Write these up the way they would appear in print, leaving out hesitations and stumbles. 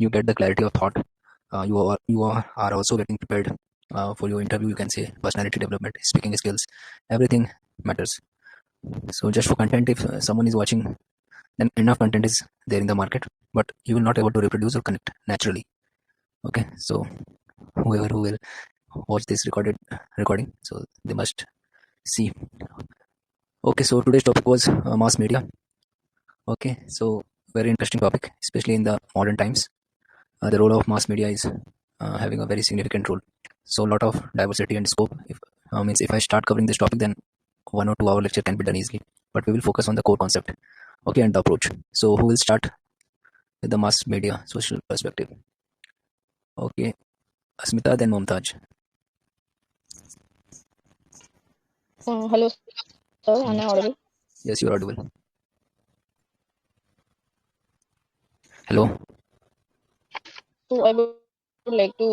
you get the clarity of thought. You are also getting prepared for your interview. You can say personality development, speaking skills, everything matters. So just for content, if someone is watching, then enough content is there in the market, but you will not able to reproduce or connect naturally. Okay, so whoever who will watch this recording, so they must see. Okay, so today's topic was mass media. Okay, so very interesting topic, especially in the modern times. The role of mass media is having a very significant role. So a lot of diversity and scope. If means if I start covering this topic, then 1 or 2 hour lecture can be done easily. But we will focus on the core concept. Okay, and the approach. So who will start with the mass media social perspective? Okay, Asmita, then Mumtaj. Hello, sir. Am I audible? Yes, you are audible. Hello. So I would like to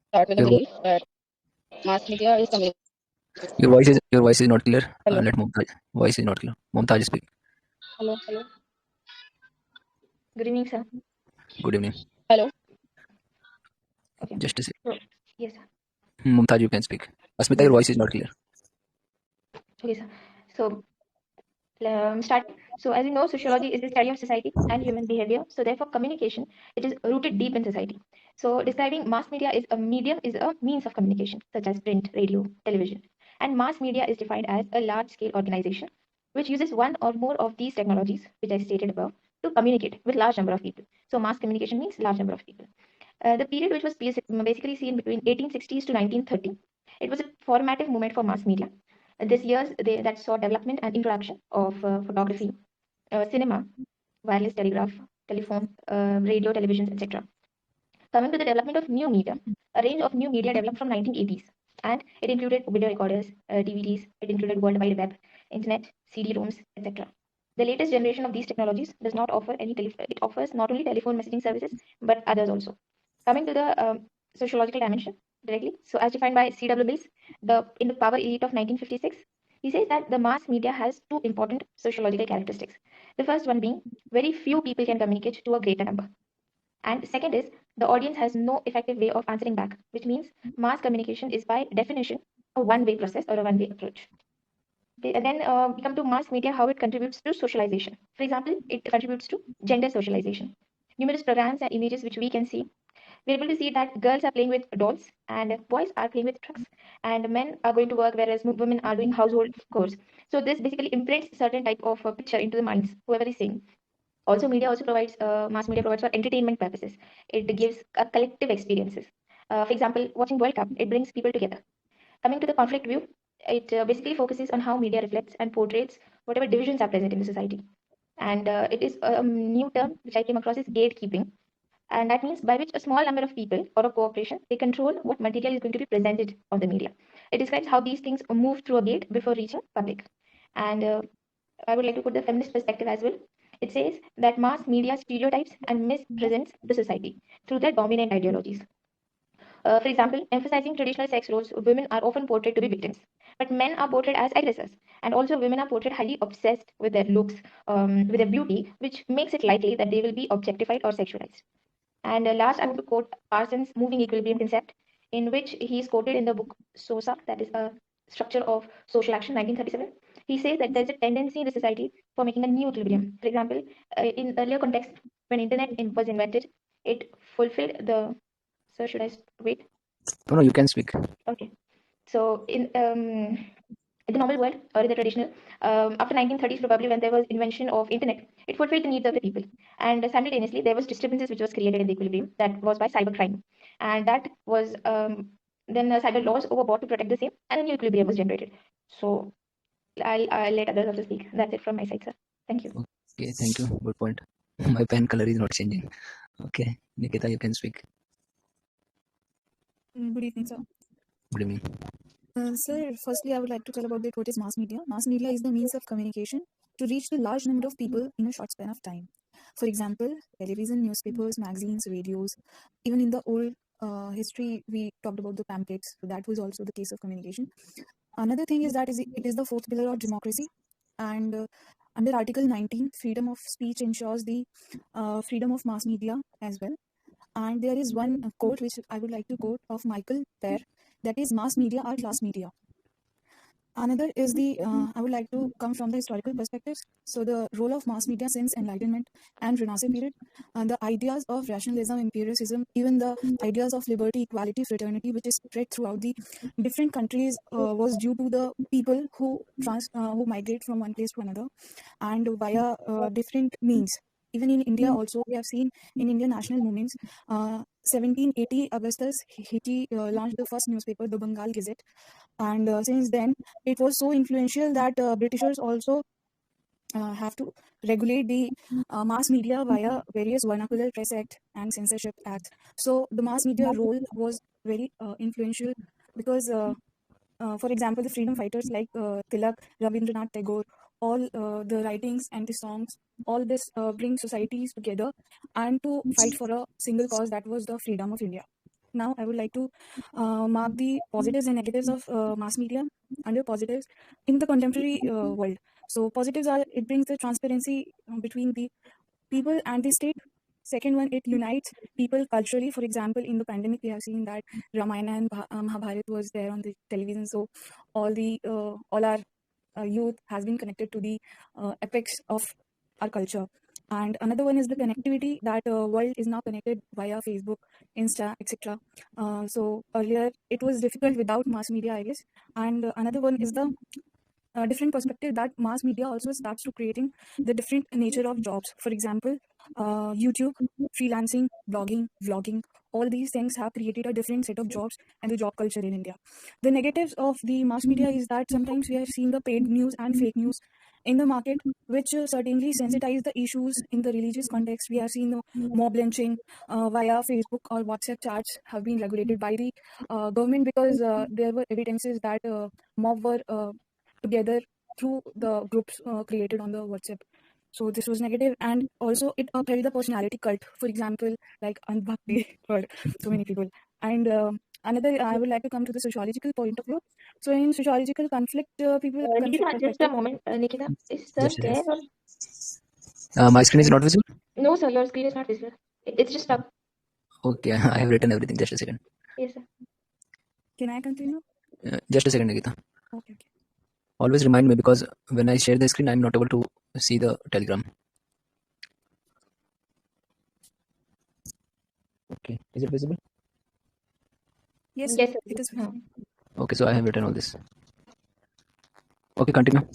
start with a Your vo- belief that mass media is communication. your voice is not clear. Hello, Let Mumtaj. Voice is not clear. Mumtaj speak. hello. Good evening, sir. Good evening. Hello. Okay. Just a sec. So, yes, sir. Mumtaj, you can speak. Asmita, your Yes, sir. voice is not clear. Okay, sir. So start. So as you know, sociology is the study of society and human behavior. So therefore, communication it is rooted deep in society. So describing mass media is a medium, is a means of communication, such as print, radio, television. And mass media is defined as a large-scale organization which uses one or more of these technologies, which I stated above, to communicate with large number of people. So mass communication means large number of people. The period which was basically seen between 1860s to 1930, it was a formative moment for mass media. This years that saw development and introduction of photography, cinema, wireless telegraph, telephone, radio, televisions, etc. Coming to the development of new media, a range of new media developed from 1980s, and it included video recorders, DVDs, it included World Wide Web, Internet, CD-ROMs, etc. The latest generation of these technologies does not offer any it offers not only telephone messaging services but others also. Coming to the sociological dimension directly, so as defined by C.W. Mills, in the Power Elite of 1956, he says that the mass media has two important sociological characteristics. The first one being very few people can communicate to a greater number. And second is the audience has no effective way of answering back, which means mass communication is by definition a one-way process or a one-way approach. Then we come to mass media, how it contributes to socialization. For example, it contributes to gender socialization. Numerous programs and images which we can see, we're able to see that girls are playing with dolls and boys are playing with trucks and men are going to work whereas women are doing household chores. So this basically imprints certain type of picture into the minds, whoever is saying. Also, media also provides, mass media provides for entertainment purposes. It gives a collective experiences. For example, watching World Cup, it brings people together. Coming to the conflict view, it basically focuses on how media reflects and portrays whatever divisions are present in the society. And it is a new term which I came across is gatekeeping. And that means by which a small number of people or a corporation, they control what material is going to be presented on the media. It describes how these things move through a gate before reaching public. And I would like to put the feminist perspective as well. It says that mass media stereotypes and mispresents the society through their dominant ideologies. For example, emphasizing traditional sex roles, women are often portrayed to be victims, but men are portrayed as aggressors. And also, women are portrayed highly obsessed with their looks, with their beauty, which makes it likely that they will be objectified or sexualized. And last, I want to quote Parsons' moving equilibrium concept, in which he is quoted in the book SOSA, that is a structure of social action, 1937. He says that there's a tendency in the society for making a new equilibrium. For example, in earlier context, when internet was invented, it fulfilled the. So should I wait? No, no, you can speak. Okay. So in the novel world or in the traditional, after 1930s probably when there was invention of internet, it fulfilled the needs of the people. And simultaneously there was disturbances which was created in the equilibrium that was by cybercrime. And that was then cyber laws overbought to protect the same and a new equilibrium was generated. So I'll let others also speak. That's it from my side, sir. Thank you. Okay, thank you. Good point. My pen color is not changing. Okay, Nikita, you can speak. Good evening, sir. Good evening. Sir, firstly, I would like to tell about what is mass media. Mass media is the means of communication to reach the large number of people in a short span of time. For example, television, newspapers, magazines, radios. Even in the old history, we talked about the pamphlets. So that was also the case of communication. Another thing is that it is the fourth pillar of democracy, and Under Article 19, freedom of speech ensures the freedom of mass media as well. And there is one quote which I would like to quote of Michael Pear, that is, mass media are class media. Another is I would like to come from the historical perspectives. So the role of mass media since Enlightenment and Renaissance period, and the ideas of rationalism, empiricism, even the ideas of liberty, equality, fraternity, which is spread throughout the different countries, was due to the people who migrate from one place to another, and via different means. Even in India also, we have seen in Indian national movements, 1780 Augustus he launched the first newspaper, the Bengal Gazette, and since then it was so influential that Britishers also have to regulate the mass media via various vernacular press act and censorship acts. So the mass media role was very influential because for example, the freedom fighters like Tilak, Rabindranath Tagore, all the writings and the songs, all this bring societies together and to fight for a single cause, that was the freedom of India. Now, I would like to mark the positives and negatives of mass media. Under positives in the contemporary world, so positives are, it brings the transparency between the people and the state. Second one, it unites people culturally. For example, in the pandemic, we have seen that Ramayana and Mahabharat was there on the television. So all our youth has been connected to the epics of our culture. And another one is the connectivity, that world is now connected via Facebook, Insta, etc. So earlier it was difficult without mass media, I guess. And another one is the different perspective, that mass media also starts to creating the different nature of jobs. For example, YouTube, freelancing, blogging, vlogging, all these things have created a different set of jobs and the job culture in India. The negatives of the mass media is that sometimes we have seen the paid news and fake news in the market, which certainly sensitize the issues in the religious context. We have seen the mob lynching via Facebook or WhatsApp chats have been regulated by the government, because there were evidences that mob were together through the groups created on the WhatsApp. So this was negative, and also it upheld the personality cult. For example, like Andhbhakti for so many people. And another, I would like to come to the sociological point of view. So in sociological conflict Nikita, just a perspective. moment. Nikita, is sir Just a there? second. My screen is not visible. No, sir, your screen is not visible. It's just stuck. Okay, I have written everything. Just a second. Yes, sir. Can I continue? Just a second, Nikita. Okay. Always remind me, because when I share the screen, I'm not able to see the Telegram. Okay, is it visible? Yes, Yes, sir. it is. Okay, so I have written all this. Okay, continue.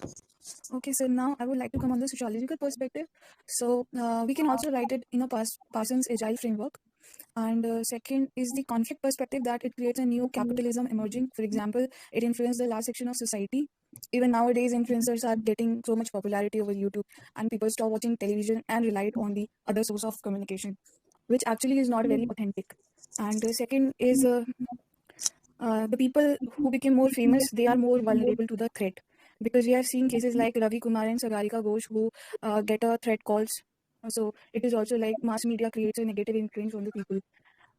Okay, so now I would like to come on the sociological perspective. So we can also write it in a Parsons Agile framework. And second is the conflict perspective, that it creates a new capitalism emerging. For example, it influenced the last section of society. Even nowadays, influencers are getting so much popularity over YouTube, and people stop watching television and relied on the other source of communication, which actually is not very authentic. And the second is the people who became more famous, they are more vulnerable to the threat, because we have seen cases like Ravi Kumar and Sagarika Ghosh who get a threat calls. So it is also like mass media creates a negative influence on the people.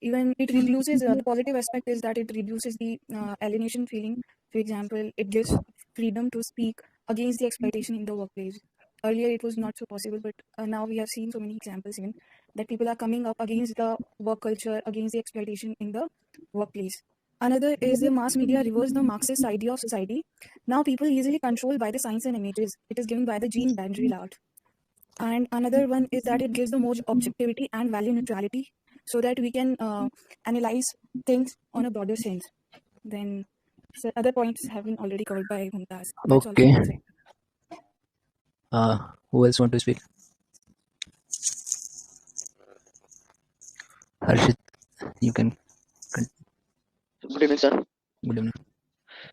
Even it reduces the positive aspect is that it reduces the alienation feeling. For example, it gives freedom to speak against the exploitation in the workplace. Earlier it was not so possible, but now we have seen so many examples even that people are coming up against the work culture, against the exploitation in the workplace. Another is the mass media reverse the Marxist idea of society. Now people easily controlled by the signs and images. It is given by the gene boundary layout. And another one is that it gives the more objectivity and value neutrality, so that we can analyze things on a broader sense. Then so other points have been already covered by Mumtaz. That's all from Okay. my side. Who else want to speak? Harshit, you can. Good evening, sir. Good evening.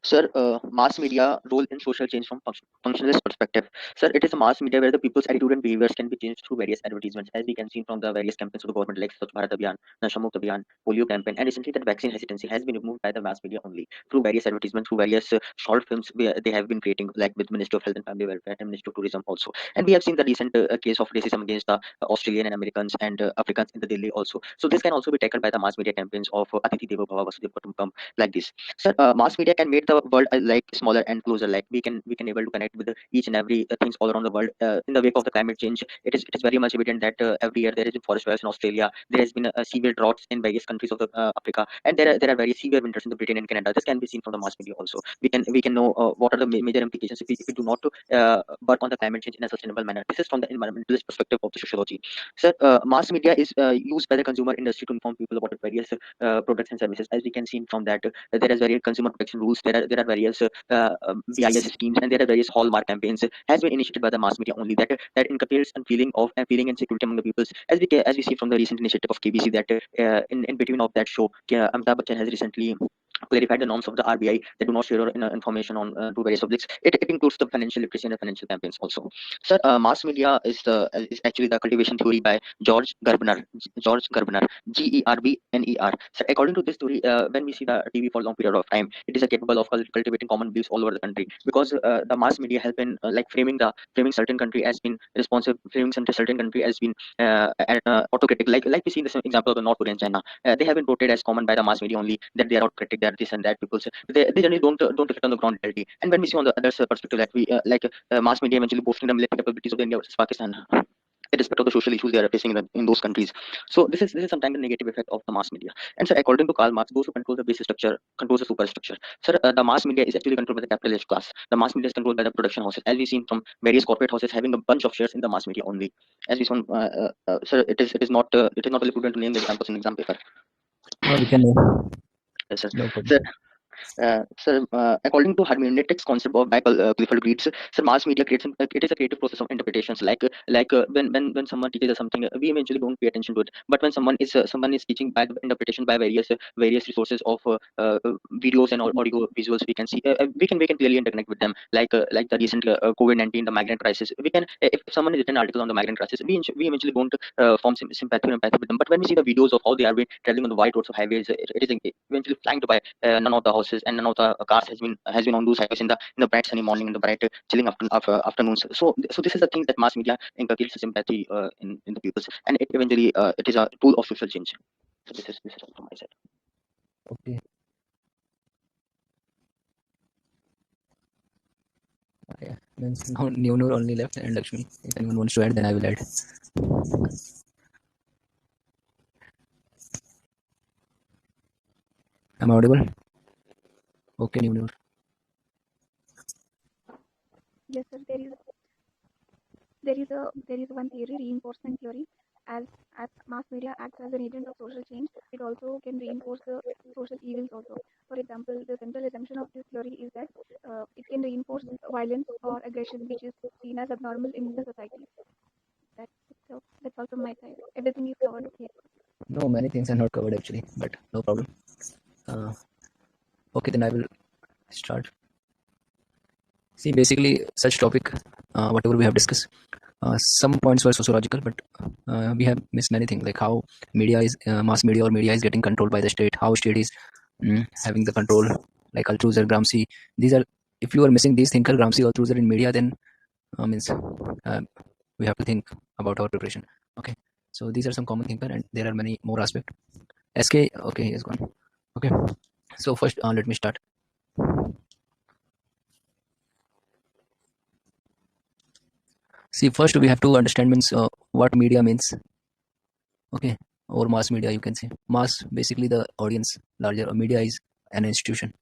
Sir, mass media role in social change from functionalist perspective. Sir, it is a mass media where the people's attitude and behaviors can be changed through various advertisements, as we can see from the various campaigns of the government like Swachh Bharat Abhiyan, Nashamukh Abhiyan, Polio campaign, and recently that vaccine hesitancy has been removed by the mass media only through various advertisements, through various short films where they have been creating, like with Ministry of Health and Family Welfare and Ministry of Tourism also. And we have seen the recent case of racism against the Australian and Americans and Africans in the Delhi also. So this can also be tackled by the mass media campaigns of Atithi Devo Bhava Vasudhaiva Kutumbakam, like this. Sir, mass media can make the the world like smaller and closer. Like we can able to connect with each and every things all around the world. In the wake of the climate change, it is very much evident that every year there has been forest fires in Australia. There has been severe droughts in various countries of the Africa, and there are very severe winters in the Britain and Canada. This can be seen from the mass media also. We can know what are the major implications if we do not work on the climate change in a sustainable manner. This is from the environmentalist perspective of the sociology. So mass media is used by the consumer industry to inform people about the various products and services. As we can see from that, there is various consumer protection rules. There are various BIS schemes, and there are various hallmark campaigns has been initiated by the mass media only that inculcates a feeling of feeling and security among the peoples. As we see from the recent initiative of KBC that in between of that show, Amitabh Bachchan has recently clarified the norms of the RBI that do not share information on to various subjects. It includes the financial literacy and the financial campaigns also. Sir, mass media is actually the cultivation theory by George Gerbner. George Gerbner, Gerbner. So according to this theory, when we see the TV for a long period of time, it is capable of cultivating common beliefs all over the country, because the mass media has been like framing certain country as been responsive, framing certain country as been autocratic. Like we see in the same example of the North Korea and China. They have been portrayed as common by the mass media only, that they are autocratic, they are this and that. People say they generally don't reflect on the ground reality. And when we see on the other perspective that we mass media eventually boasting the military capabilities of India versus Pakistan, irrespective of the social issues they are facing in those countries. So this is sometimes the negative effect of the mass media. And so according to Karl Marx, those who control the basic structure controls the superstructure. So the mass media is actually controlled by the capitalist class. The mass media is controlled by the production houses, as we've seen from various corporate houses having a bunch of shares in the mass media only. As we saw, sir, it is not really prudent to name the examples in exam paper. We can know. Yes, sir. No problem. Sir, according to hermeneutics concept of Clifford Reed's, so mass media creates it is a creative process of interpretations. When someone teaches us something, we eventually don't pay attention to it. But when someone is teaching by the interpretation by various resources of videos and audio visuals, we can see we can clearly interconnect with them. Like the recent COVID-19, the migrant crisis. We can if someone has written articles on the migrant crisis, we eventually don't form sympathy or empathy with them. But when we see the videos of how they are traveling on the white roads of highways, it is eventually flying to buy. None of the houses and none of the cars has been on those highways in the bright sunny morning, in the bright chilling afternoons. So this is the thing that mass media inculcates sympathy in the peoples, and it eventually it is a tool of social change. So this is all from my side. Okay. Yeah. Means now New only left and Lakshmi. If anyone wants to add, then I will add. Am I audible? Okay, New. Yes, sir. There is one theory, reinforcement theory. As mass media acts as an agent of social change, it also can reinforce the social evils also. For example, the central assumption of this theory is that it can reinforce violence or aggression, which is seen as abnormal in the society. That's all from my side. Everything is covered here. No, many things are not covered actually, but no problem. Okay, then I will start. See, basically, such topic, whatever we have discussed, some points were sociological, but we have missed many things, like how mass media or media is getting controlled by the state, how state is having the control, like Althusser, Gramsci. These are, if you are missing these thinker, Gramsci, Althusser in media, then means we have to think about our preparation. Okay, so these are some common thinker, and there are many more aspects. SK, okay, he is gone. Okay, so first, let me start. See, first we have to understand means what media means. Okay, or mass media, you can say. Mass, basically the audience, larger. Media is an institution.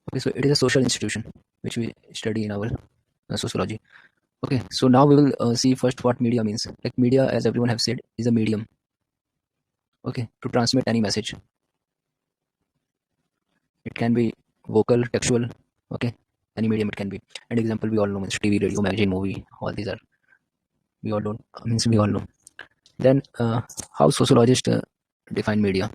Okay, so it is a social institution which we study in our sociology. Okay, so now we will see first what media means. Like media, as everyone have said, is a medium. Okay, to transmit any message. It can be vocal, textual. Okay, any medium it can be. An example we all know means TV, radio, magazine, movie. All these are we all don't means we all know. Then how sociologists define media.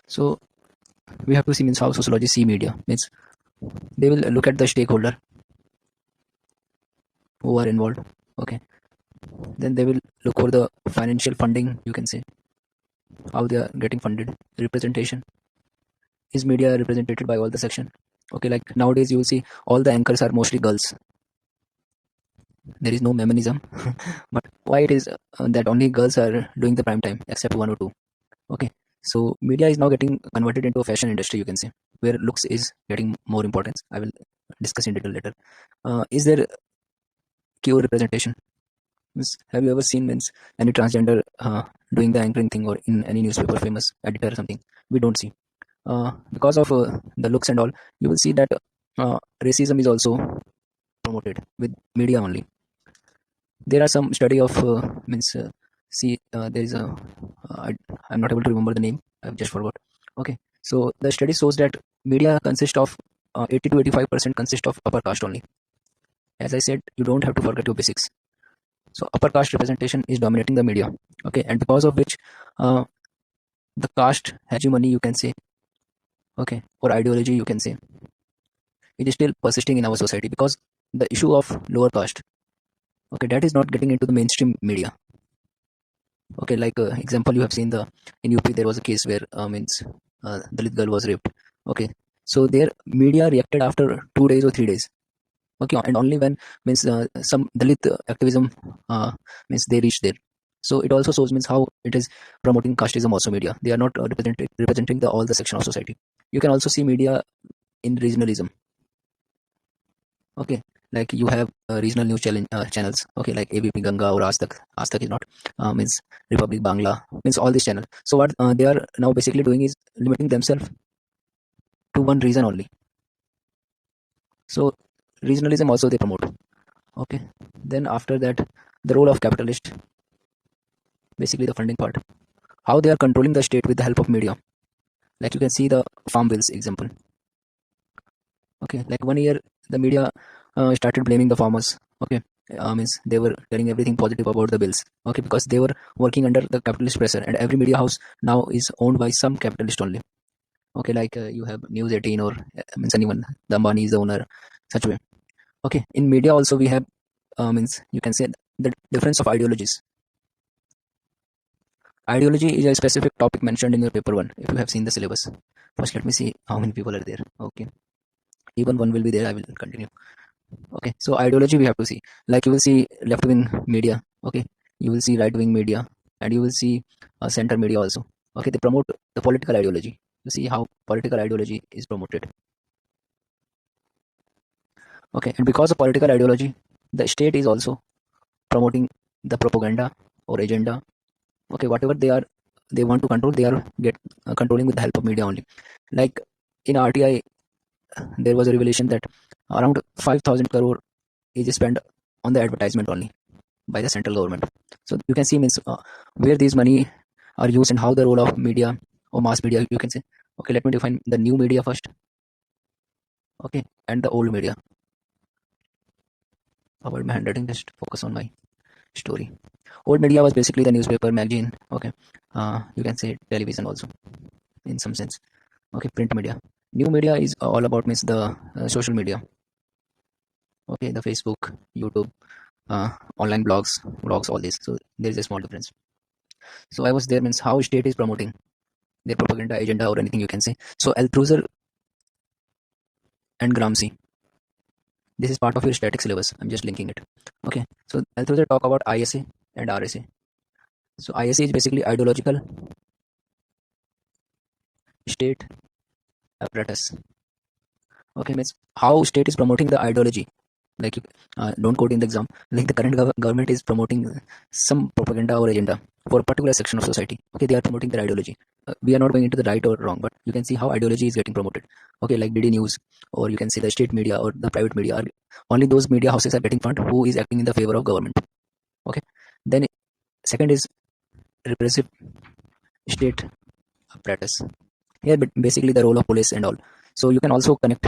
So we have to see means how sociologists see media. Means they will look at the stakeholder who are involved. Okay, then they will look for the financial funding, you can say, how they are getting funded. Representation, is media represented by all the section? Okay, like nowadays you will see all the anchors are mostly girls. there is no feminism. But why it is that only girls are doing the prime time except one or two? Okay, so media is now getting converted into a fashion industry, you can say, where looks is getting more importance. I will discuss in detail later. Is there pure representation? Means, have you ever seen any transgender doing the anchoring thing or in any newspaper famous editor or something? We don't see. Because of the looks and all, you will see that racism is also promoted with media only. There are some study of see there is a I'm not able to remember the name. I've just forgot. Okay, so the study shows that media consists of 80 to 85% consist of upper caste only. As I said, you don't have to forget your basics. So upper caste representation is dominating the media. Okay, and because of which uh, the caste hegemony, you can say, okay, or ideology, you can say, it is still persisting in our society because the issue of lower caste, okay, that is not getting into the mainstream media. Okay, like example, you have seen the in UP there was a case where Dalit girl was raped. Okay, so their media reacted after 2 days or 3 days. Okay, and only when some Dalit activism means they reached there. So it also shows means how it is promoting casteism also media. They are not representing the all the section of society. You can also see media in regionalism. Okay, like you have regional news channels. Okay, like ABP Ganga or Aaj Tak is not means Republic Bangla means all these channels. So what they are now basically doing is limiting themselves to one region only. So regionalism also they promote. Okay, then after that, the role of capitalist, basically the funding part, how they are controlling the state with the help of media. Like you can see the farm bills example. Okay, like 1 year the media started blaming the farmers. Okay, means they were telling everything positive about the bills. Okay, because they were working under the capitalist pressure, and every media house now is owned by some capitalist only. Okay, like you have News 18 or means anyone, the Ambani is the owner, such way. Okay, in media also we have means you can say the difference of ideologies. Ideology is a specific topic mentioned in your paper one. If you have seen the syllabus, first let me see how many people are there. Okay, even one will be there. I will continue. Okay, so ideology we have to see. Like you will see left wing media. Okay, you will see right wing media, and you will see center media also. Okay, they promote the political ideology. You see how political ideology is promoted. Okay, and because of political ideology, the state is also promoting the propaganda or agenda. Okay, whatever they want to control, they are get controlling with the help of media only. Like in RTI, there was a revelation that around 5,000 crore is spent on the advertisement only by the central government. So you can see means where these money are used and how the role of media or mass media, you can say. Okay, let me define the new media first. Okay, and the old media. Avoid my handwriting, just focus on my story. Old media was basically the newspaper, magazine. Okay, you can say television also in some sense. Okay, print media. New media is all about means the social media. Okay, the Facebook, YouTube, online blogs, all this. So there is a small difference. So I was there means how state is promoting their propaganda agenda or anything you can say. So Althusser and Gramsci, this is part of your static syllabus. I'm just linking it. Okay, so Althusser talk about ISA and RSA. So ISA is basically ideological state apparatus. Okay, means how state is promoting the ideology. Like don't quote in the exam. Like the current government is promoting some propaganda or agenda for a particular section of society. Okay, they are promoting their ideology. We are not going into the right or wrong, but you can see how ideology is getting promoted. Okay, like DD News, or you can say the state media or the private media. Only those media houses are getting fund who is acting in the favor of government. Okay, then second is repressive state apparatus. Here, but basically the role of police and all. So you can also connect,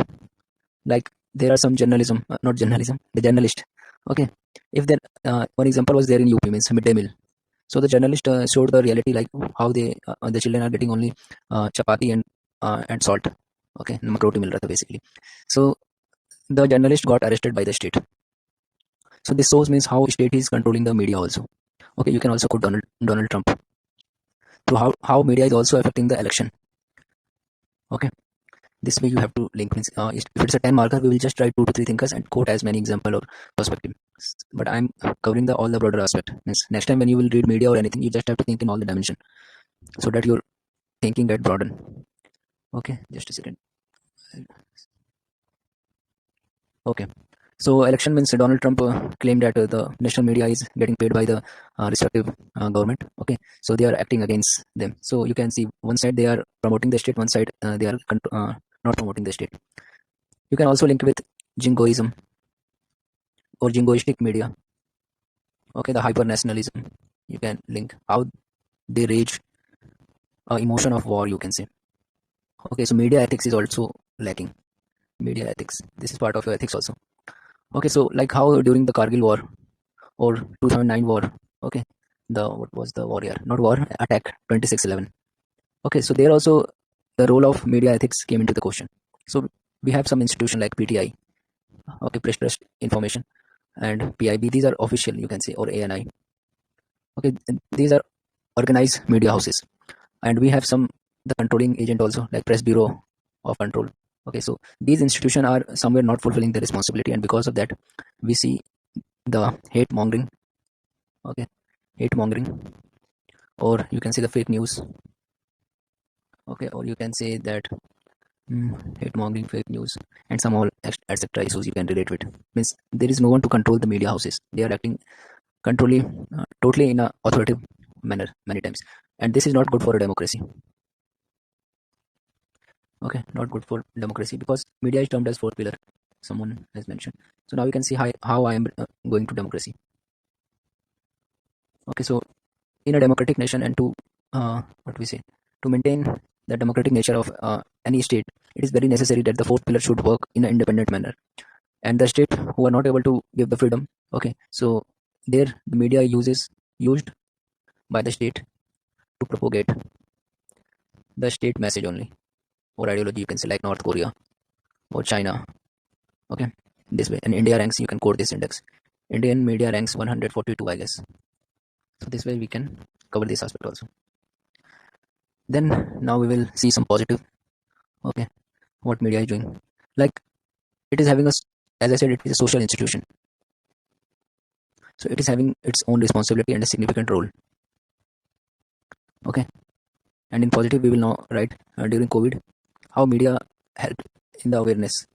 like there are some journalism, not journalism, the journalist. Okay, if there one example was there in UP means midday meal. So the journalist showed the reality, like how the children are getting only chapati and salt. Okay, namak roti mil raha tha basically. So the journalist got arrested by the state. So this shows means how state is controlling the media also. Okay, you can also quote Donald Trump. So how media is also affecting the election. Okay, this way you have to link means if it's a 10 marker, we will just try 2 to 3 thinkers and quote as many example or perspective. but I'm covering all the broader aspect. Means next time when you will read media or anything, you just have to think in all the dimension, so that your thinking get broadened. Okay, just a second. Okay, so election means Donald Trump claimed that the national media is getting paid by the respective government. Okay, so they are acting against them. So you can see one side they are promoting the state, one side they are not promoting the state. You can also link with jingoism or jingoistic media. Okay, the hyper nationalism. You can link how they rage emotion of war, you can say. Okay, so media ethics is also lacking. Media ethics. This is part of your ethics also. Okay, so like how during the Kargil war or 2009 war. Okay, the what was the warrior? Not war attack 26/11. Okay, so there also the role of media ethics came into the question. So we have some institution like PTI. Okay, press trust information, and PIB. These are official, you can say, or ANI. Okay, these are organized media houses, and we have some the controlling agent also like press bureau of control. Okay, so these institutions are somewhere not fulfilling their responsibility, and because of that we see the hate mongering. Okay, hate mongering, or you can say the fake news. Okay, or you can say that hate mongering, fake news, and some all etc issues you can relate with. Means there is no one to control the media houses. They are acting controlling totally in a authoritative manner many times, and this is not good for a democracy. Okay, not good for democracy, because media is termed as fourth pillar, someone has mentioned. So now you can see how I am going to democracy. Okay, so in a democratic nation, and to what we say, to maintain the democratic nature of any state, it is very necessary that the fourth pillar should work in an independent manner, and the state who are not able to give the freedom. Okay, so there the media used by the state to propagate the state message only, or ideology, you can say, like North Korea or China. Okay, this way. And India ranks, you can quote this index. Indian media ranks 142, I guess. So this way we can cover this aspect also. Then now we will see some positive. Okay, what media is doing. Like it is having as I said, it is a social institution. So it is having its own responsibility and a significant role. Okay, and in positive we will now write during COVID how media helped in the awareness.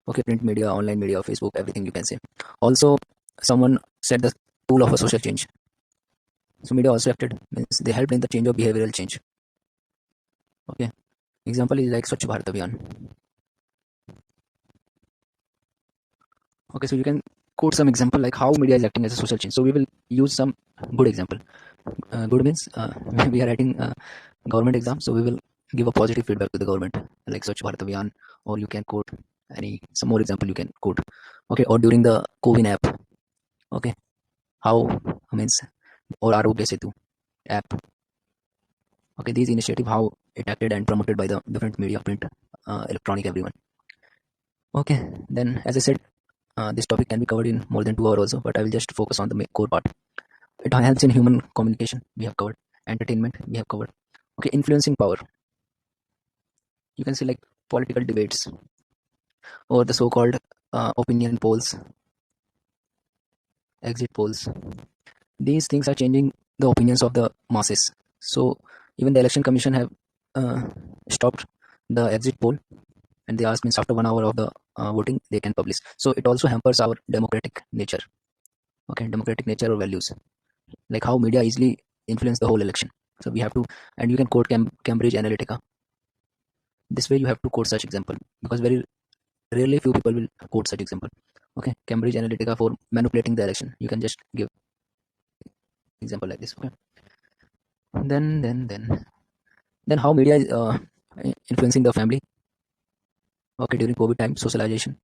Okay, print media, online media, Facebook, everything you can say. Also, someone said the tool of a social change. So media also acted, means they helped in the change of behavioral change. Okay, example is like Swachh Bharat Abhiyan. Okay, so you can quote some example like how media is acting as a social change. So we will use some good example. Good means we are writing government exam, so we will give a positive feedback to the government like Swachh Bharat Abhiyan, or you can quote some more example you can quote. Okay, or during the COVID app. Okay, how means, or Arogya Setu app. Okay, these initiative how it acted and promoted by the different media, print, electronic, everyone. Okay, then as I said, this topic can be covered in more than 2 hours also, but I will just focus on the core part. It helps in human communication, we have covered. Entertainment, we have covered. Okay, influencing power. You can see like political debates or the so-called opinion polls, exit polls. These things are changing the opinions of the masses. So even the election commission have stopped the exit poll, and they ask means after 1 hour of the voting they can publish. So it also hampers our democratic nature. Okay, democratic nature or values, like how media easily influence the whole election. So we have to, and you can quote Cambridge Analytica. This way you have to quote such example, because very rarely few people will quote such example. Okay, Cambridge Analytica for manipulating the election. You can just give example like this. Okay, then how media is influencing the family. Okay, during COVID time, socialization.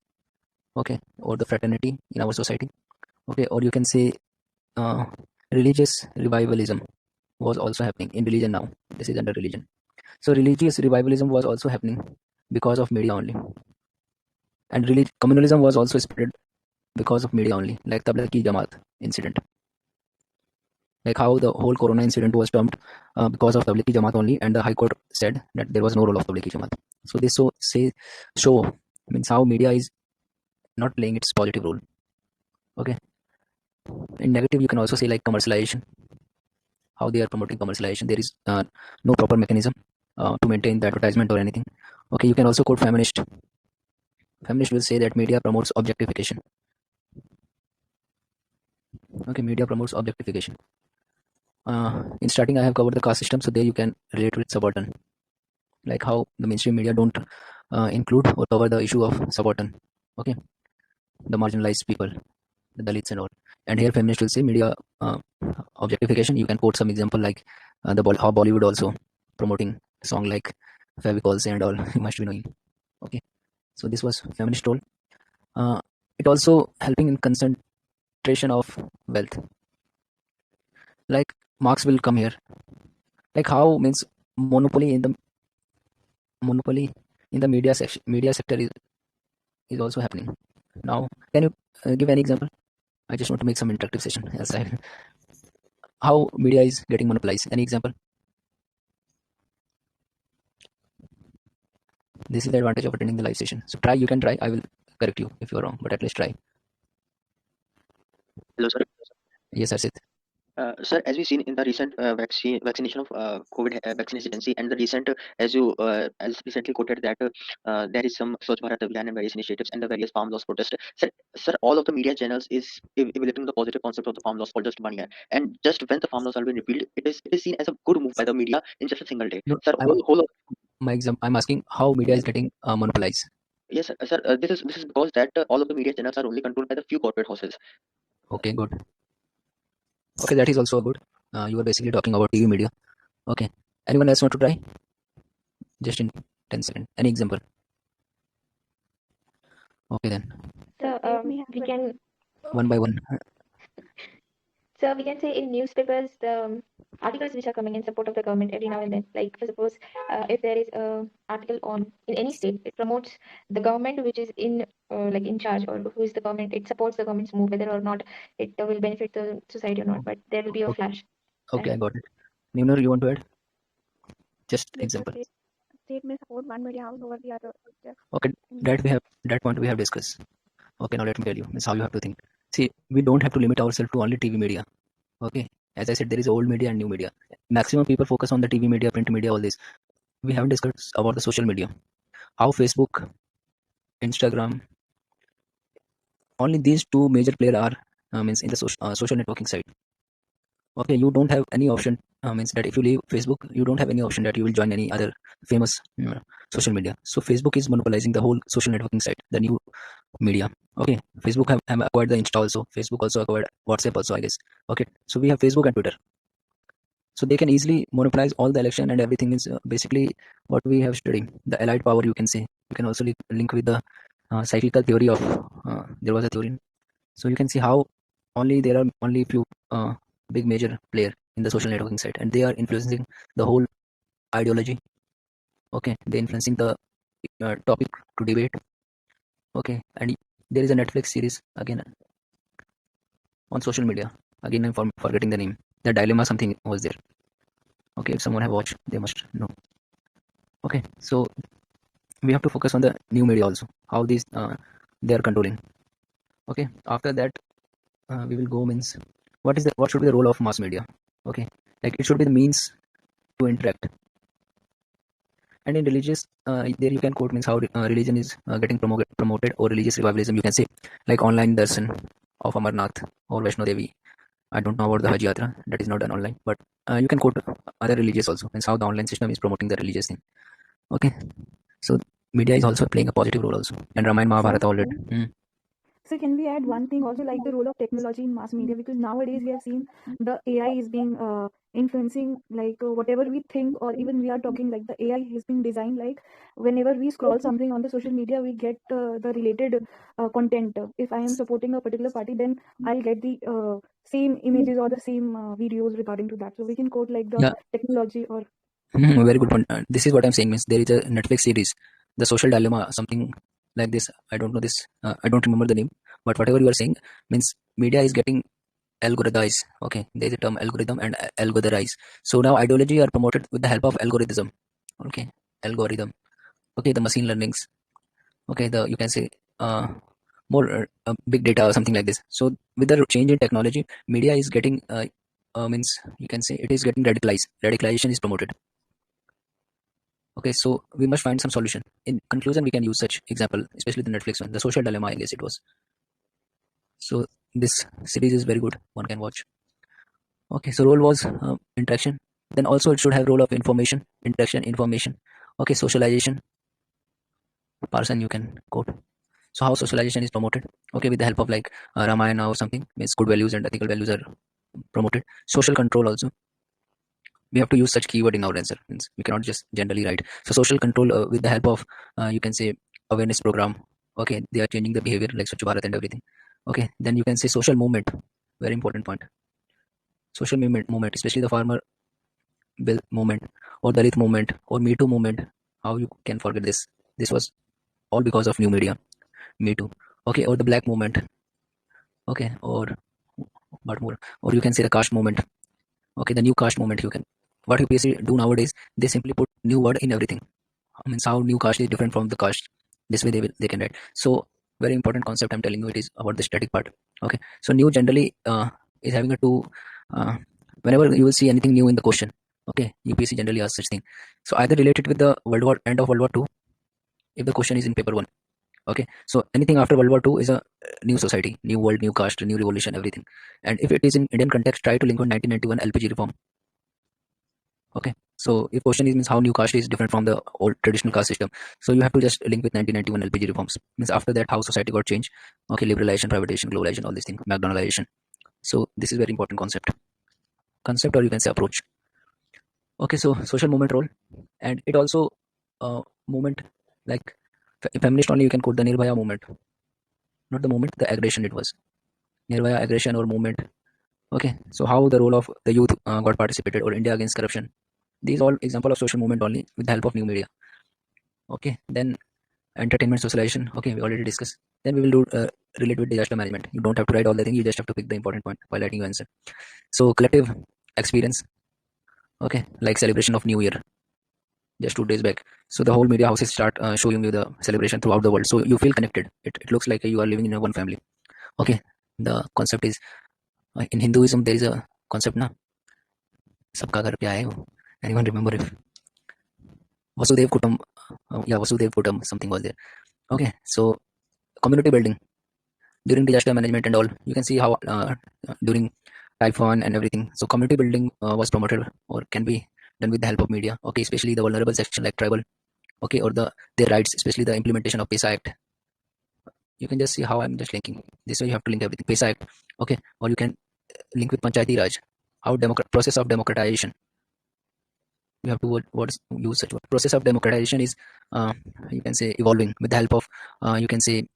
Okay, or the fraternity in our society. Okay, or you can say uh, religious revivalism was also happening in religion now. This is under religion. So religious revivalism was also happening because of media only, and communalism was also spread because of media only, like Tablighi Jamaat incident. Like how the whole Corona incident was termed because of Tablighi Jamaat only, and the High Court said that there was no role of Tablighi Jamaat. So this show means how media is not playing its positive role. Okay, In negative, you can also say like commercialization, how they are promoting commercialization. There is no proper mechanism to maintain the advertisement or anything. Okay, you can also quote feminist. Feminist will say that media promotes objectification. Okay, media promotes objectification. In starting, I have covered the caste system, so there you can relate with subaltern, like how the mainstream media don't include or cover the issue of subaltern. Okay, the marginalized people, the Dalits and all. And here feminists will say media objectification. You can quote some example like how Bollywood also promoting song like Favicals and all. You must be knowing. Okay, so this was feminist role. It also helping in concentration of wealth. Like Marx will come here. Like how means monopoly in the monopoly in the media sector is also happening. Now, can you give any example? I just want to make some interactive session. Yes, how media is getting monopolized. Any example? This is the advantage of attending the live session. So try. You can try. I will correct you if you are wrong, but at least try. Hello, sir. Yes, Arsit. Sir, as we've seen in the recent vaccination of COVID vaccination agency and the recent, as recently quoted that there is some Swachh Bharat Abhiyan and various initiatives and the various farm laws protest. Sir, all of the media channels is evaluating the positive concept of the farm laws for just 1 year, and just when the farm laws are being repealed, it is seen as a good move by the media in just a single day. No, Sir, I'm my exam. I'm asking how media is getting monopolized. yes, sir. This is because that all of the media channels are only controlled by the few corporate houses. Okay, good. Okay, that is also good. You are basically talking about TV media. Okay. Anyone else want to try? Just in 10 seconds. Any example? Okay then. So we can One by one. say in newspapers the articles which are coming in support of the government every now and then. Like for suppose if there is a article on in any state, it promotes the government which is in like in charge or who is the government. It supports the government's move whether or not it will benefit the society or not. But there will be a Okay, flash. okay, I got it. Nimner, you want to add? Just Like example. the state may support one media house over the other. Okay, that point we have discussed. Okay, now let me tell you. It's how you have to think. See, we don't have to limit ourselves to only TV media. Okay, as I said, there is old media and new media. Maximum people focus on the TV media, print media, all this. We haven't discussed about the social media. How Facebook, Instagram, only these two major players are means in the social networking side. Okay, you don't have any option means that if you leave Facebook, you don't have any option that you will join any other famous social media. So Facebook is monopolizing the whole social networking side, the new media. Okay, Facebook have acquired the Insta also. Facebook also acquired WhatsApp also, I guess. Okay, so we have Facebook and Twitter. So they can easily monopolize all the election and everything is basically what we have studied. The allied power, you can say. You can also link with the cyclical theory of there was a theory. So you can see how only there are only few big major player in the social networking side, and they are influencing the whole ideology. Okay, they influencing the topic to debate. Okay, and there is a Netflix series again on social media. Again, I'm forgetting the name. The dilemma something was there. Okay, if someone have watched, they must know. Okay, so we have to focus on the new media also. How these they are controlling. Okay, after that we will go means what should be the role of mass media. Okay, like it should be the means to interact. And in religious, there you can quote means how religion is getting promoted or religious revivalism. You can say like online darshan of Amarnath or Vaishno Devi. I don't know about the Hajj Yatra. That is not done online, but you can quote other religious also. Means how the online system is promoting the religious thing. Okay, so media is also playing a positive role also. And Ramayana Mahabharata already. So can we add one thing also, like the role of technology in mass media? Because nowadays we have seen the AI is being influencing, like whatever we think, or even we are talking, like the AI has been designed like whenever we scroll something on the social media, we get the related content. If I am supporting a particular party, then I'll get the same images or the same videos regarding to that. So we can quote like the Yeah, technology or very good point. This is what I'm saying. Means there is a Netflix series, The Social Dilemma, something like this. I don't know this. I don't remember the name. But whatever you are saying means media is getting algorithmized. Okay, there is a term algorithm and algorithmize. So now ideology are promoted with the help of algorithm. Okay, algorithm. Okay, the machine learnings. Okay, the you can say more big data or something like this. So with the change in technology, media is getting means you can say it is getting radicalized. Radicalization is promoted. Okay, so we must find some solution. In conclusion, we can use such example, especially the Netflix one, the social dilemma, I guess it was. So this series is very good. One can watch. Okay, so role was interaction. Then also it should have role of information, interaction, information. Okay, socialization. Parson, you can quote. So how socialization is promoted? Okay, with the help of like Ramayana or something, means good values and ethical values are promoted. Social control also. We have to use such keyword in our answer. Means we cannot just generally write. So social control with the help of you can say awareness program. Okay, they are changing the behavior like Swachh Bharat and everything. Okay, then you can say social movement. Very important point. Social movement, especially the farmer bill movement or Dalit movement or Me Too movement. How you can forget this? This was all because of new media. Me Too. Okay, or the black movement. Okay, or what more? Or you can say the caste movement. Okay, the new caste movement. You can. What UPSC do nowadays? They simply put new word in everything. I mean, how new caste is different from the caste. This way they can write. So very important concept. I'm telling you, it is about the static part. Okay, so new generally is having a two. Whenever you will see anything new in the question, okay, UPSC generally asks such thing. So either related with the World War end of World War II, if the question is in paper one. Okay, so anything after World War II is a new society, new world, new caste, new revolution, everything. And if it is in Indian context, try to link with 1991 LPG reform. Okay, so if question is means how new caste is different from the old traditional caste system, so you have to just link with 1991 LPG reforms. Means after that how society got changed. Okay, liberalization, privatization, globalization, all these things, McDonaldization. So this is very important concept, or you can say approach. Okay, so social movement role, and it also movement like feminist only you can quote the Nirbhaya movement, not the movement, the aggression it was. Nirbhaya aggression or movement. Okay, so how the role of the youth got participated, or India against corruption. These all example of social movement only with the help of new media. Okay, then entertainment, socialization. Okay, we already discussed. Then we will do relate with disaster management. You don't have to write all the things. You just have to pick the important point while writing your answer. So collective experience. Okay, like celebration of New Year just 2 days back. So the whole media houses start showing you the celebration throughout the world. So you feel connected. It looks like you are living in a one family. Okay, the concept is in Hinduism there is a concept na सबका घर पे आए हो. Anyone remember if Vasudev Kutum? Yeah, Vasudev Kutum something was there. Okay, so community building during disaster management and all. You can see how during typhoon and everything. So community building was promoted or can be done with the help of media. Okay, especially the vulnerable section like tribal. Okay, or their rights, especially the implementation of PESA Act. You can just see how I'm just linking. This way you have to link everything. PESA Act. Okay, or you can link with Panchayati Raj. How process of democratization. You have to use such word. Process of democratization is you can say evolving with the help of you can say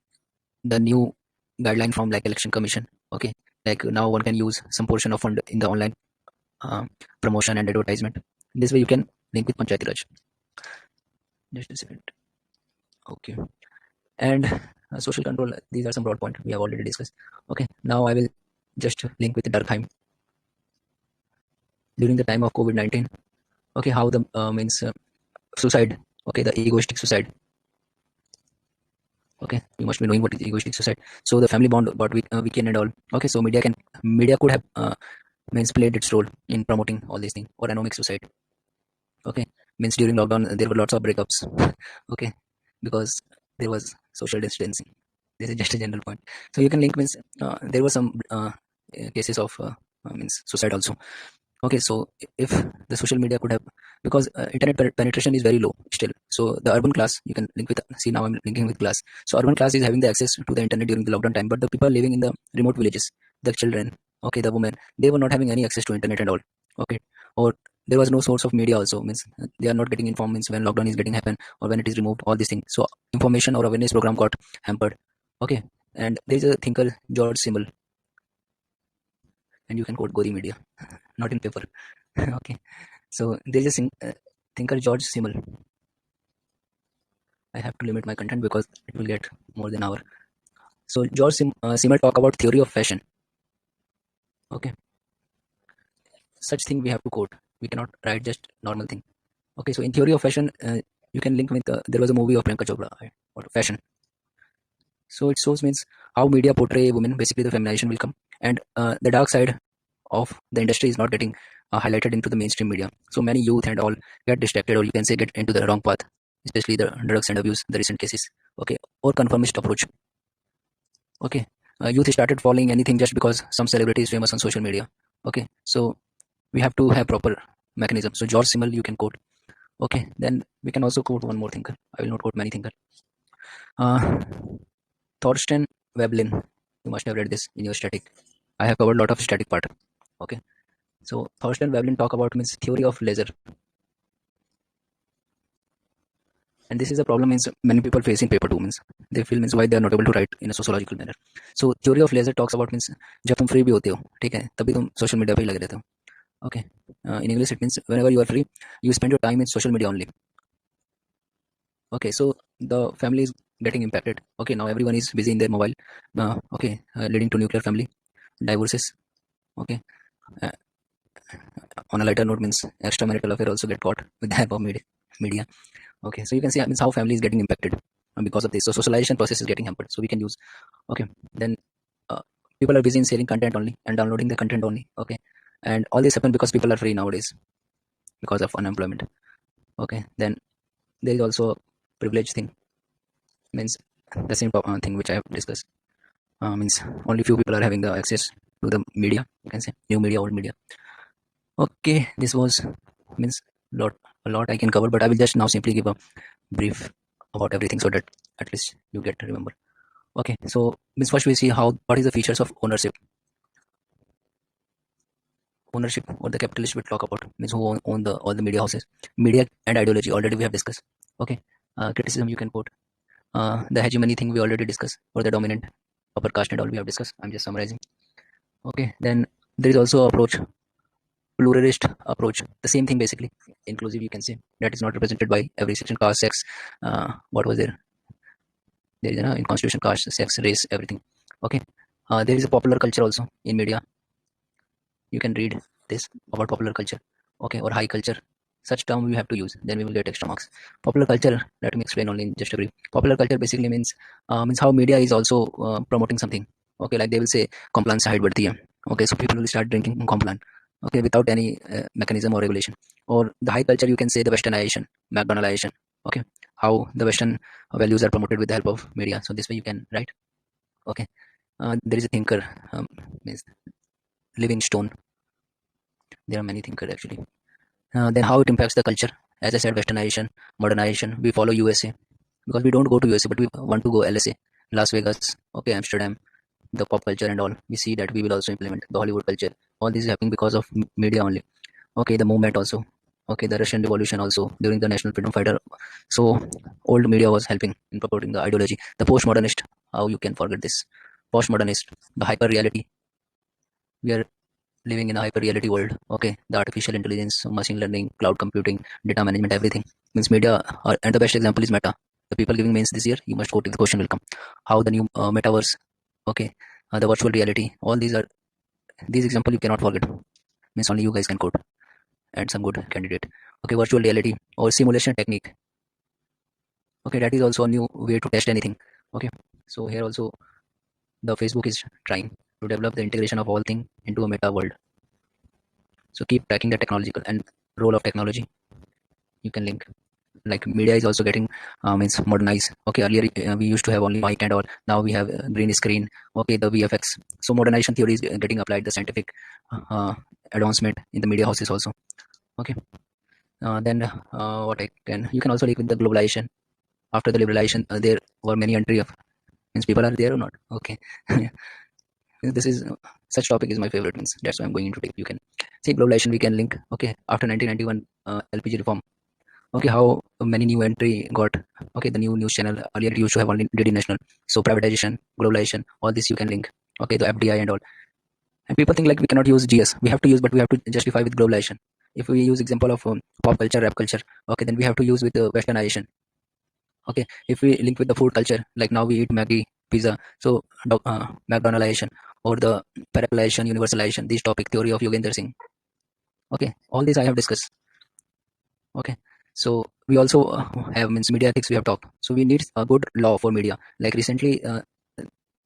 the new guideline from like election commission. Okay, like now one can use some portion of fund in the online uh, promotion and advertisement. This way you can link with Panchayati Raj. Just a second. Okay, and social control. These are some broad points we have already discussed. Okay, now I will just link with Durkheim during the time of COVID-19. Okay, how the means suicide. Okay, the egoistic suicide. Okay, you must be knowing what is egoistic suicide. So the family bond got weakened and all. Okay, so media could have means played its role in promoting all these things, or anomic suicide. Okay, means during lockdown there were lots of breakups. Okay, because there was social distancing. This is just a general point. So you can link means there were some cases of means suicide also. Okay, so if the social media could have, because internet penetration is very low still. So the urban class, you can link with, see now I'm linking with class. So urban class is having the access to the internet during the lockdown time, but the people living in the remote villages, the children, okay, the women, they were not having any access to internet and all. Okay, or there was no source of media also, means they are not getting informed means when lockdown is getting happen or when it is removed, all these things. So information or awareness program got hampered. Okay, and there is a thinker George Simmel, and you can quote Godi Media, not in paper. Okay, so there is a thinker George Simmel. I have to limit my content because it will get more than an hour. So George Simmel talk about theory of fashion. Okay, such thing we have to quote. We cannot write just normal thing. Okay, so in theory of fashion, you can link with there was a movie of Priyanka Chopra or fashion. So it shows means how media portray women. Basically, the feminization will come, and the dark side of the industry is not getting highlighted into the mainstream media. So many youth and all get distracted, or you can say get into the wrong path, especially the drugs and abuse, the recent cases. Okay, or conformist approach. Okay, youth started following anything just because some celebrity is famous on social media. Okay, so we have to have proper mechanism. So George Simmel, you can quote. Okay, then we can also quote one more thinker. I will not quote many thinkers. Uh, Thorsten Veblen. You must have read this in your static. I have covered a lot of static part. Okay, so Thorsten Veblen talk about means theory of leisure, and this is a problem means many people face in paper too, means they feel means why they are not able to write in a sociological manner. So theory of leisure talks about means जब तुम free भी होते हो, ठीक है, तभी तुम social media पे ही लगे रहते हो. Okay, in English it means whenever you are free, you spend your time in social media only. Okay, so the family is getting impacted. Okay, now everyone is busy in their mobile. Okay, leading to nuclear family, divorces. Okay, uh, on a lighter note means extramarital affair also get caught with the help of media. Okay, so you can see means how family is getting impacted because of this. So socialization process is getting hampered. So we can use. Okay, then people are busy in sharing content only and downloading the content only. Okay, and all this happen because people are free nowadays because of unemployment. Okay, then there is also a privilege thing, means the same thing which I have discussed. Means only few people are having the access to the media. You can say new media, old media. Okay, this was means a lot I can cover, but I will just now simply give a brief about everything so that at least you get to remember. Okay, so means first we see how what is the features of ownership. Ownership or the capitalist will talk about means who own the all the media houses, media and ideology. Already we have discussed. Okay, criticism you can quote. The hegemony thing we already discussed, or the dominant upper caste and all we have discussed. I'm just summarizing. Okay, then there is also approach, pluralist approach. The same thing basically, inclusive you can say, that is not represented by every section, caste, sex. What was there? There is in constitution, caste, sex, race, everything. Okay, there is a popular culture also in media. You can read this about popular culture. Okay, or high culture. Such term we have to use, then we will get extra marks. Popular culture, let me explain only in just a brief. Popular culture basically means how media is also promoting something. Okay, like they will say compliance side बढ़ती है. Okay, so people will start drinking complan. Okay, without any mechanism or regulation. Or the high culture, you can say the westernization, McDonaldization. Okay, how the western values are promoted with the help of media. So this way you can write. Okay, there is a thinker, means Livingstone. There are many thinkers actually. Then how it impacts the culture. As I said, westernization, modernization. We follow USA because we don't go to USA, but we want to go LSA, Las Vegas, okay, Amsterdam, the pop culture and all. We see that we will also implement the Hollywood culture. All this is happening because of media only. Okay, the movement also. Okay, the Russian Revolution also during the national freedom fighter. So old media was helping in promoting the ideology. The postmodernist. How you can forget this? Postmodernist, the hyper reality. We are living in a hyper reality world. Okay, the artificial intelligence, machine learning, cloud computing, data management, everything means media and the best example is Meta. The people giving mains this year, you must go to the question will come how the new metaverse. Okay, the virtual reality, all these example you cannot forget, means only you guys can quote and some good candidate. Okay, virtual reality or simulation technique. Okay, that is also a new way to test anything. Okay, so here also the Facebook is trying to develop the integration of all thing into a meta world. So keep tracking the technological and role of technology. You can link like media is also getting means modernized. Okay, earlier we used to have only mic and all. Now we have green screen. Okay, the VFX. So modernization theory is getting applied. The scientific advancement in the media houses also. Okay, then what I can you can also link with the globalization. After the liberalization, there were many entry of means people are there or not. Okay, this is such topic is my favorite means that's why I'm going into deep. You can see globalization we can link. Okay, after 1991 LPG reform. Okay, how many new entry got. Okay, the new news channel earlier it used to have only DD National. So privatization, globalization, all this you can link. Okay, the FDI and all. And people think like we cannot use GS. We have to use, but we have to justify with globalization. If we use example of pop culture, rap culture, okay, then we have to use with westernization. Okay, if we link with the food culture, like now we eat Maggie, pizza, so McDonaldization or the parallelization, universalization, this topic theory of Yogendra Singh. Okay, all this I have discussed. Okay, so we also have means media ethics we have talked. So we need a good law for media. Like recently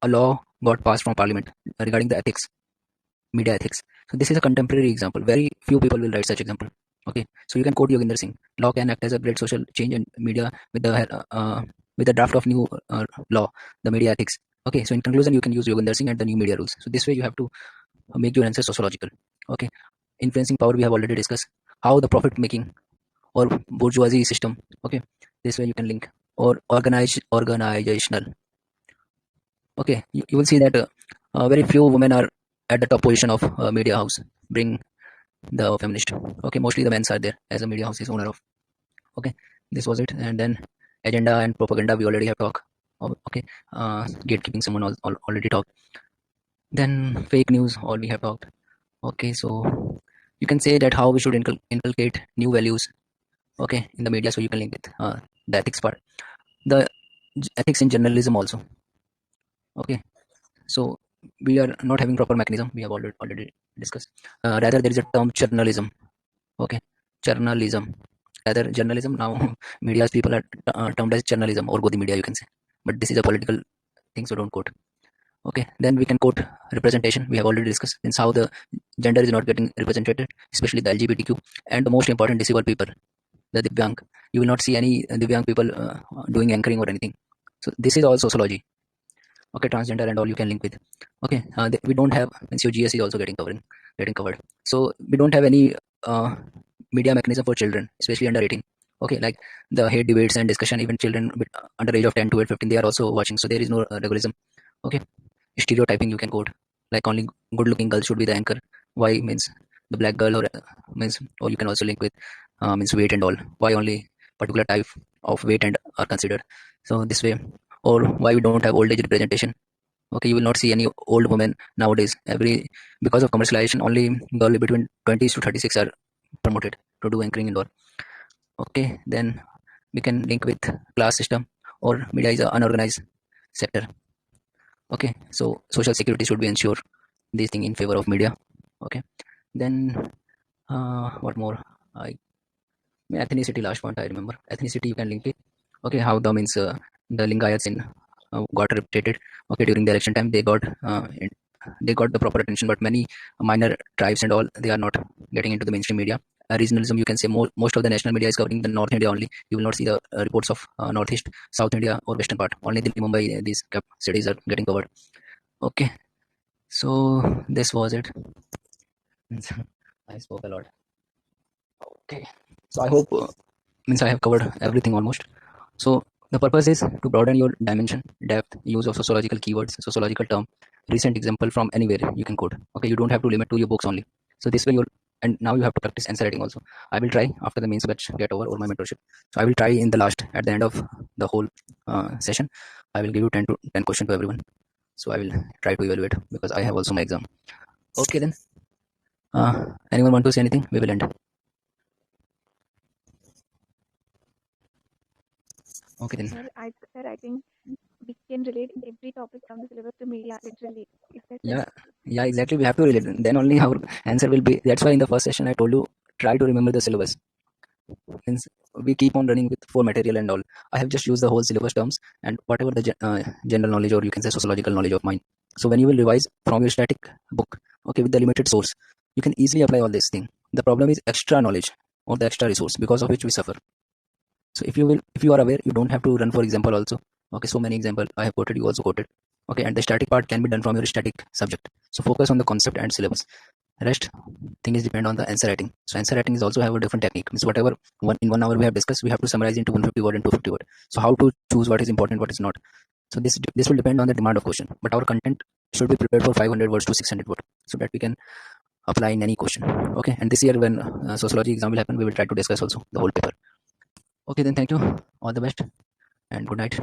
a law got passed from parliament regarding the ethics, media ethics. So this is a contemporary example. Very few people will write such example. Okay, so you can quote Yoginder Singh. Law can act as a great social change in media with the draft of new law, the media ethics. Okay, so in conclusion, you can use Yoginder Singh and the new media rules. So this way you have to make your answer sociological. Okay, influencing power we have already discussed. How the profit making or bourgeoisie system. Okay, this way you can link, or organizational. Okay, you will see that very few women are at the top position of media house. Bring the feminist. Okay, mostly the men are there as a media house is owner of. Okay, this was it. And then agenda and propaganda we already have talked. Okay, gatekeeping someone already talked. Then fake news all we have talked. Okay, so you can say that how we should inculcate new values. Okay, in the media, so you can link with the ethics part, the ethics in journalism also. Okay, so we are not having proper mechanism. We have already discussed. Rather, there is a term journalism. Okay, journalism. Rather, journalism now media's people are termed as journalism or Godi media, you can say. But this is a political thing, so don't quote. Okay, then we can quote representation. We have already discussed since how the gender is not getting represented, especially the LGBTQ and the most important disabled people, the Divyang. You will not see any Divyang people doing anchoring or anything. So this is all sociology. Okay, transgender and all you can link with. Okay, we don't have, means your GS is also getting covered. So we don't have any media mechanism for children, especially under 18. Okay, like the hate debates and discussion, even children under age of 10 to 15, they are also watching. So there is no regulation. Okay, stereotyping you can quote, like only good looking girl should be the anchor. Why means the black girl, or means, or you can also link with means weight and all. Why only particular type of weight and are considered. So this way, or why we don't have old age representation. Okay, you will not see any old women nowadays. Because of commercialization, only girl between 20s to 36 are promoted to do anchoring indoor. Okay, then we can link with class system, or media is an unorganized sector. Okay, so social security should be ensure this thing in favor of media. Okay, then what more? I ethnicity, last point I remember. Ethnicity you can link it. Okay, how the means the Lingayats in got reputed. Okay, during the election time they got the proper attention, but many minor tribes and all, they are not getting into the mainstream media. Regionalism, you can say most of the national media is covering the North India only. You will not see the reports of Northeast, South India or Western part. Only the Mumbai, these cities are getting covered. Okay, so this was it. I spoke a lot. Okay, so I hope means I have covered everything almost. So the purpose is to broaden your dimension, depth, use of sociological keywords, sociological term, recent example from anywhere you can quote. Okay, you don't have to limit to your books only. So this way you'll, and now you have to practice answer writing also. I will try after the mains batch get over or my mentorship. So I will try in the last, at the end of the whole session, I will give you 10 questions to everyone. So I will try to evaluate because I have also my exam. Okay then. Anyone want to say anything? We will end. Okay then. Sir, I think we can relate every topic from the syllabus to media, literally. Is that Yeah, exactly. We have to relate. Then only our answer will be. That's why in the first session I told you try to remember the syllabus. Means we keep on running with for material and all. I have just used the whole syllabus terms and whatever the general knowledge, or you can say sociological knowledge of mine. So when you will revise from your static book, okay, with the limited source, you can easily apply all this thing. The problem is extra knowledge or the extra resource, because of which we suffer. So if you are aware, you don't have to run for example also. Okay, so many example I have quoted, you also quoted. Okay, and the static part can be done from your static subject. So focus on the concept and syllabus. Rest thing is depend on the answer writing. So answer writing is also have a different technique. Means whatever in 1 hour we have discussed, we have to summarize into 150 word and 250 word. So how to choose what is important, what is not. So this will depend on the demand of question. But our content should be prepared for 500 words to 600 words, so that we can apply in any question. Okay, and this year when sociology exam will happen, we will try to discuss also the whole paper. Okay, then thank you. All the best and good night.